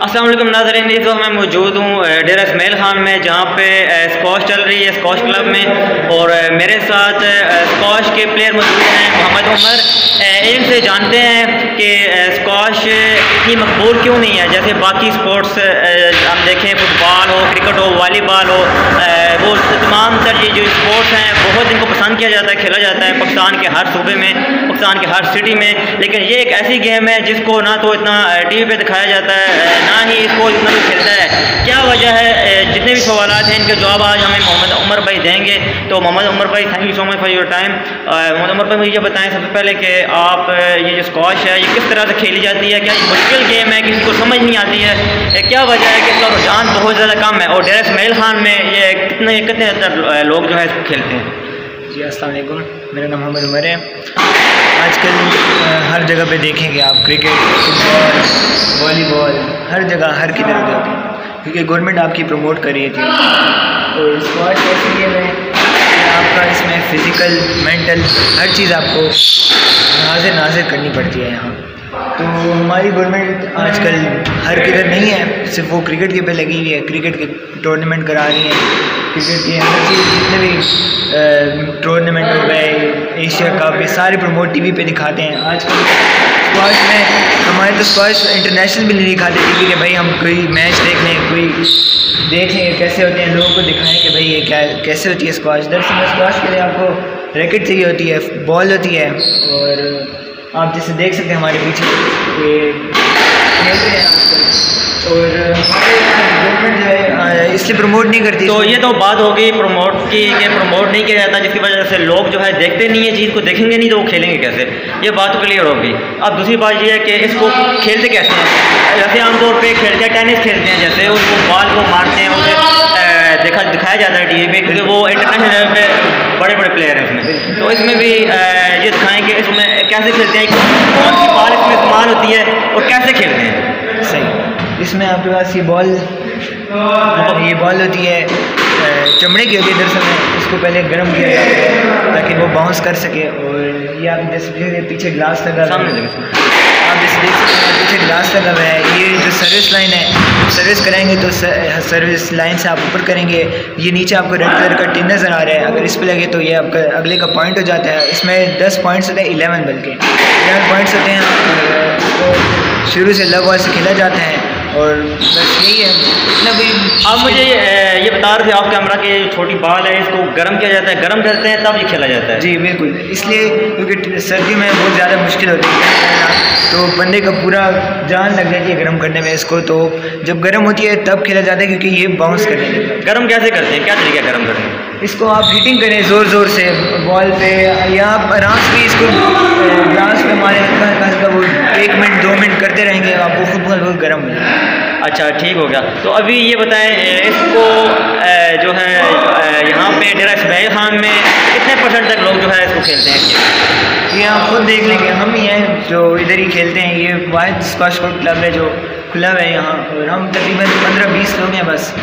अस्सलाम वालेकुम नाज़रीन, इस वक्त मैं मौजूद हूँ डेरा इसमाइल खान में, जहाँ पे स्क्वाश चल रही है स्क्वाश क्लब में। और मेरे साथ स्क्वाश के प्लेयर मौजूद हैं मोहम्मद उमर। इनसे जानते हैं कि स्क्वाश इतनी मकबूल क्यों नहीं है, जैसे बाकी स्पोर्ट्स हम देखें, फुटबॉल हो, क्रिकेट हो, वॉलीबॉल हो, वो तमाम तर जो स्पोर्ट्स हैं बहुत इनको पसंद किया जाता है, खेला जाता है पाकिस्तान के हर सूबे में, पाकिस्तान के हर सिटी में। लेकिन ये एक ऐसी गेम है जिसको ना तो इतना टीवी पे दिखाया जाता है, ना ही इसको इतना भी खेलता है। क्या वजह है? जितने भी सवाल हैं इनके जवाब आज हमें मोहम्मद उमर भाई देंगे। तो मोहम्मद उमर भाई, thank you so much for your time. Mohammad Umar भाई, मुझे बताएं सबसे पहले कि आप ये जो स्क्वाश है ये किस तरह से खेली जाती है? क्या ये मुश्किल गेम है, किसी को समझ नहीं आती है? क्या वजह है कि इसका रुझान बहुत ज़्यादा कम है? और डेरा इसमाइल खान में ये कितने लोग जो है इसको खेलते हैं? जी अस्सलाम वालेकुम, मेरा नाम मोहम्मद उमर है। आजकल हर जगह पे देखेंगे आप क्रिकेट, फुटबॉल, वॉलीबॉल, हर जगह हर की तरह होती है, क्योंकि गवर्नमेंट आपकी प्रमोट कर रही थी। तो स्क्वाश ऐसी गेम है कि आपका इसमें फ़िज़िकल, मेंटल हर चीज़ आपको नाज़िर करनी पड़ती है यहाँ। तो हमारी गवर्नमेंट आजकल हर किधर नहीं है, सिर्फ वो क्रिकेट के पे लगी हुई है, क्रिकेट के टूर्नामेंट करा रही है, क्रिकेट के हर चीज़ जितने भी टूर्नामेंट हो गए, एशिया कप, ये सारे प्रमोट टीवी पे दिखाते हैं। आजकल स्क्वाश में हमारे तो स्क्वाश इंटरनेशनल भी नहीं दिखाते टीवी के, भाई हम कोई मैच देख लें, कोई देखें कैसे होते हैं, लोगों को दिखाएं कि भाई ये क्या कैसे होती है स्क्वाश। दरअसल स्क्वाश के लिए आपको रैकेट चाहिए होती है, बॉल होती है, और आप जैसे देख सकते हैं हमारे पीछे ये खेलते हैं आजकल। और गवर्नमेंट जो है इसलिए प्रमोट नहीं करती। तो ये तो बात हो गई प्रमोट की, कि प्रमोट नहीं किया जाता, जिसकी वजह से लोग जो है देखते नहीं है चीज़ को, देखेंगे नहीं तो वो खेलेंगे कैसे? ये बात तो क्लियर होगी। अब दूसरी बात ये है कि इसको खेलते कैसे हैं? जैसे आमतौर पर खेलते हैं, टेनिस खेलते हैं, जैसे उसको बॉल को मारते हैं, उसे दिखाया जाता है टीवी पे, क्योंकि वो इंटरनेशनल लेवल पे बड़े बड़े प्लेयर हैं इसमें। तो इसमें भी ये दिखाएँ कि इसमें कैसे खेलते हैं, कौन सी बॉल इसमें इस्तेमाल होती है और कैसे खेलते हैं। सही, इसमें आपके पास ये बॉल होती है, चमड़े की होती है। दरअसल में इसको पहले गर्म किया जाता है ताकि वो बाउंस कर सके। और ये आप जैसे पीछे ग्लास लगा, सामने आप जैसे देख सकते हैं पीछे ग्लास लगा हुआ है। ये जो सर्विस लाइन है, सर्विस कराएंगे तो सर्विस लाइन से आप ऊपर करेंगे, ये नीचे आपको रेड कलर का टिन नज़र आ रहा है, अगर इस पर लगे तो ये आपका अगले का पॉइंट हो जाता है। इसमें 10 पॉइंट्स होते हैं, 11 बल्कि 11 पॉइंट्स होते हैं। तो शुरू से लव बॉल से खेला जाता है, और बस यही है, इतना भी। आप मुझे ये बता रहे थे ऑफ कैमरा कि छोटी बॉल है, इसको गर्म किया जाता है, गर्म करते हैं तब ये खेला जाता है? जी बिल्कुल, इसलिए क्योंकि सर्दी में बहुत ज़्यादा मुश्किल होती है, तो बंदे का पूरा जान लग जाती है गर्म करने में इसको। तो जब गर्म होती है तब खेला जाता है, क्योंकि ये बाउंस करने लगता है। गर्म कैसे करते हैं, क्या तरीका गर्म करने का? इसको आप हीटिंग करें ज़ोर ज़ोर से बॉल पे, या आप आराम से भी इसको ग्लास पे मारें, हल्का वो 1 मिनट 2 मिनट करते रहेंगे, आप वो खुद बहुत गर्म हो जाए। अच्छा, ठीक हो गया। तो अभी ये बताएं, इसको जो है यहाँ पे डेरा इसमाइल खान में कितने % तक लोग जो है इसको खेलते हैं? ये आप खुद देख लेंगे, हम ही हैं जो इधर ही खेलते हैं। ये वाहिद स्क्वाश क्लब है जो खुला हुआ है यहाँ, और हम तकरीबन 15-20 लोग हैं बस,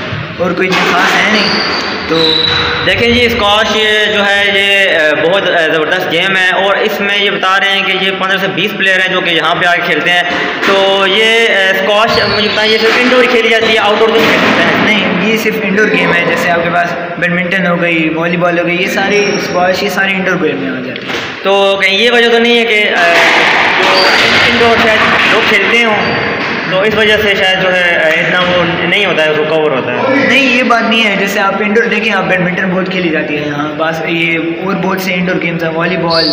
और कोई खास है नहीं। तो देखें जी, स्क्वाश जो है ये बहुत ज़बरदस्त गेम है, और इसमें ये बता रहे हैं कि ये 15 से 20 प्लेयर हैं जो कि यहाँ पे आके खेलते हैं। तो ये स्क्वाश मुझे बताएं, ये सिर्फ इंडोर खेली जाती है, आउटडोर तो नहीं खेल सकते हैं? नहीं, ये सिर्फ इंडोर गेम है। जैसे आपके पास बैडमिंटन हो गई, वॉलीबॉल हो गई, ये सारी स्क्वाश, ये सारी इंडोर गेम में आ जाती है। तो कहीं ये वजह तो नहीं है कि जो इंडोर शायद लोग खेलते हों, तो इस वजह से शायद जो है इतना वो नहीं होता है, उसको कवर होता है? नहीं, ये बात नहीं है। जैसे आप इंडोर देखें, आप बैडमिंटन बहुत खेली जाती है यहाँ बस, ये और बहुत से इंडोर गेम्स हैं, वॉलीबॉल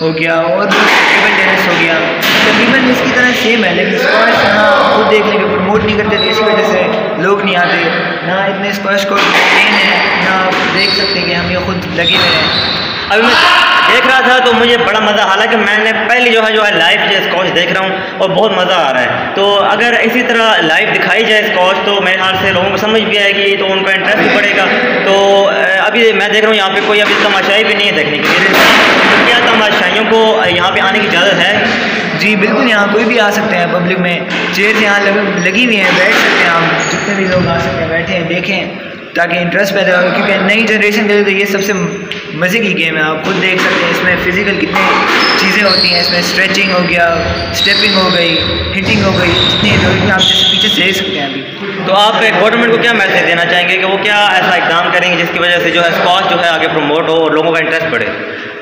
हो गया और टेबल टेनिस हो गया, तकरीबन इसकी तरह सेम है। लेकिन स्क्वाश यहाँ खुद देख लेंगे प्रमोट नहीं करते, तो इसी वजह से लोग नहीं आते ना। इतने स्क्वाश को ट्रेन है ना, आप देख सकते हैं कि हम ये खुद लगे हुए हैं। अभी मैं देख रहा था तो मुझे बड़ा मज़ा, हालांकि मैंने पहले जो है लाइव जो स्क्वाश देख रहा हूँ और बहुत मज़ा आ रहा है। तो अगर इसी तरह लाइव दिखाई जाए स्क्वाश तो मेरे ख्याल से लोगों को समझ भी आएगी, तो उनका इंटरेस्ट भी बढ़ेगा। तो अभी मैं देख रहा हूँ यहाँ पे कोई अभी तमाशाई भी नहीं है देखने के लिए, तो क्या तमाशाइयों को यहाँ पे आने की इजाज़त है? जी बिल्कुल, यहाँ कोई भी आ सकते हैं, पब्लिक में चेयर यहाँ लगी हुई हैं, बैठ सकते हैं आप, जितने भी लोग आ सकते हैं बैठे हैं, देखें, ताकि इंटरेस्ट पैदा हो। क्योंकि नई जनरेशन के लिए तो ये सबसे मज़े की गेम है। आप खुद देख सकते हैं इसमें फ़िज़िकल कितनी चीज़ें होती हैं, इसमें स्ट्रेचिंग हो गया, स्टेपिंग हो गई, हिटिंग हो गई, जितनी आप जैसे पीछे से ले सकते हैं अभी। तो आप गवर्नमेंट को क्या मैसेज देना चाहेंगे कि वो क्या ऐसा इकदाम करेंगे जिसकी वजह से जो है स्क्वाश जो है आगे प्रमोट हो और लोगों का इंटरेस्ट बढ़े?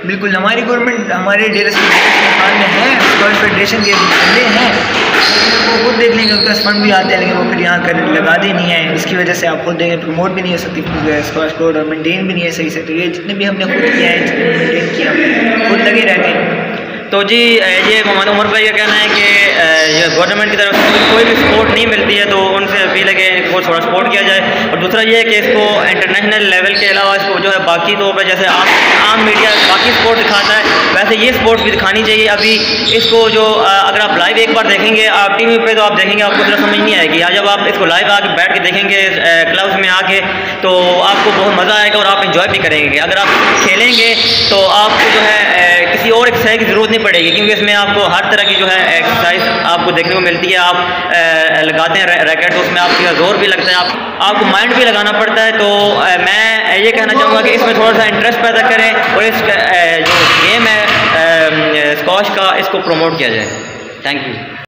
बिल्कुल, हमारी गवर्नमेंट हमारे डेरा में है, स्क्वाश फेडरेशन के बंदे हैं, वो खुद देख लेंगे, उनका फंड भी आते हैं लेकिन वो फिर यहाँ कर लगाते नहीं है। इसकी वजह से आप खुद देखें प्रमोट भी नहीं हो सकती स्क्वाश को और मेंटेन भी नहीं है सही से। तो ये जितने भी हमने खुद किया है, जितने मेंटेन किया हमने खुद लगे रहते हैं। तो जी ये मोहम्मद उमर भाई का कहना है कि ये गवर्नमेंट की तरफ से कोई भी सपोर्ट नहीं मिलती है तो उनसे अपील है कि इनको थोड़ा सपोर्ट किया जाए। और दूसरा ये है कि इसको इंटरनेशनल लेवल के अलावा इसको जो है बाकी तौर पर जैसे आम मीडिया बाकी स्पोर्ट दिखाता है वैसे ये स्पोर्ट्स भी दिखानी चाहिए। अभी इसको जो अगर आप लाइव एक बार देखेंगे आप टीवी पे तो आप देखेंगे आपको जरा समझ नहीं आएगी। आज जब आप इसको लाइव आके बैठ के देखेंगे क्लब्स में आके तो आपको बहुत मज़ा आएगा और आप इंजॉय भी करेंगे। अगर आप खेलेंगे तो आपको जो है किसी और एक्सरसाइज की ज़रूरत नहीं पड़ेगी क्योंकि इसमें आपको हर तरह की जो है एक्सरसाइज आपको देखने को मिलती है। आप लगाते हैं रैकेट तो उसमें आपका जोर भी लगता है, आपको माइंड भी लगाना पड़ता है। तो मैं ये कहना चाहूँगा कि इसमें थोड़ा सा इंटरेस्ट पैदा करें और इस जो गेम है स्क्वाश का इसको प्रमोट किया जाए। Thank you.